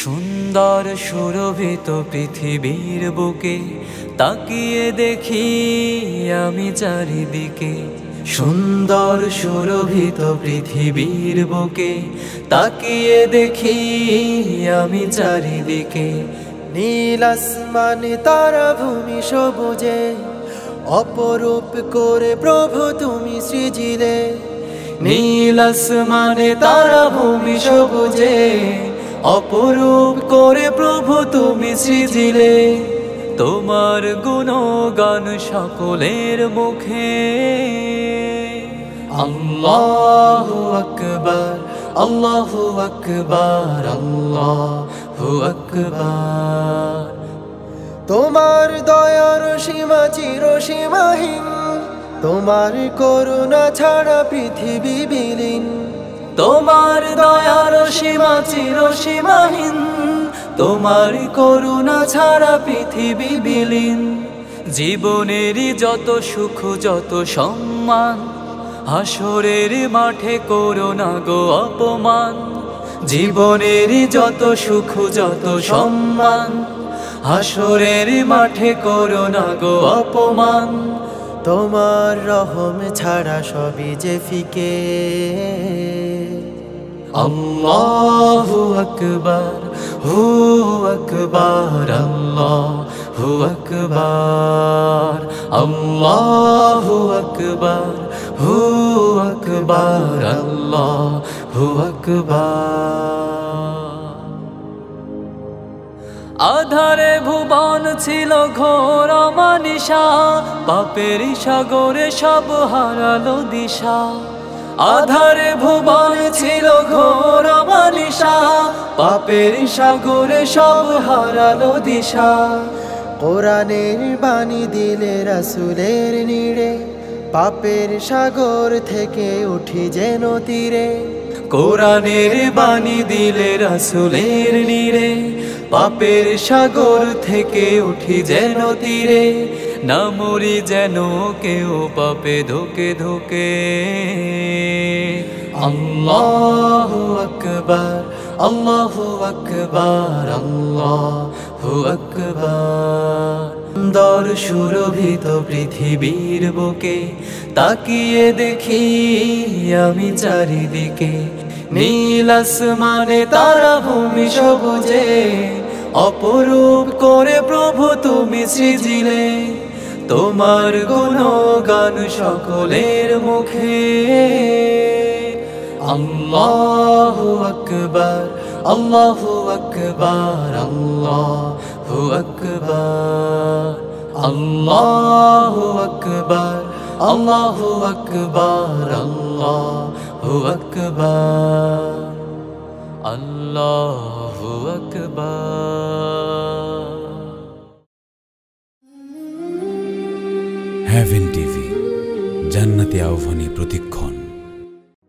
সুন্দর সুরভিত পৃথিবীর বুকে তাকিয়ে দেখি আমি চারিদিকে। সুন্দর সুরভিত পৃথিবীর বুকে তাকিয়ে দেখি আমি চারিদিকে। নীল আসমানে তারা ভূমি সবুজে অপরূপ করে প্রভু তুমি সৃজিলে। নীল আসমানে তারা ভূমি সবুজে অপরূপ করে প্রভু তুমি সৃজিলে। তোমার গুণগান সকলের মুখে। আল্লাহু আকবার, আল্লাহু আকবার, আল্লাহু আকবার। তোমার দয়ার সীমা চিরসীমাহীন, তোমার করুণা ছাড়া পৃথিবী বিলীন। তোমার দয়ার সীমা চিরসীমাহীন, তোমার করুণা ছাড়া পৃথিবী বিলীন। জীবনেরই যত সুখ যত সম্মান হাসরের মাঠে করো না গো অপমান। জীবনেরই যত সুখ যত সম্মান হাসরের মাঠে করো না গো অপমান। তোমার রহম ছাড়া সবই যে ফিকে। আল্লাহু আকবার, হু আকবার, আল্লাহু আকবার, আল্লাহু আকবার, হু আকবার, আল্লাহু আকবার। আধারে ভুবন ছিল ঘোর অমানিসা, পাপের সাগরে সব হারালো দিশা। আধারে ভুবন ছিল ঘোর অমানিসা, পাপের সাগরে সব হারালো দিশা। কোরআনের বাণী দিলে রাসূলের নিড়ে, পাপের সাগর থেকে উঠি যেন তীরে। কোরআনের বাণী দিলে রাসূলের নিড়ে, পাপের সাগর থেকে উঠি যেন তীরে। না মরি যেন কেউ পাপে ধোকে ধোকে। আল্লাহু আকবার, আল্লাহু আকবার, আল্লাহু আকবার। সুন্দর সুরভিত পৃথিবীর বুকে তাকিয়ে দেখি আমি চারিদিকে। নীল আসমানে তারা ভূমি সবুজে অপরূপ করে প্রভু তুমি সৃজিলে। তোমার গুণগান সকলের মুখে। আল্লাহু আকবার, আল্লাহু আকবার, আল্লাহু আকবার, আল্লাহু আকবার, আল্লাহু আকবার, আল্লাহু আকবার, আল্লাহু আকবার। হেভেন টিভি, জান্নাতি আহ্বানী প্রতিক্ষণ।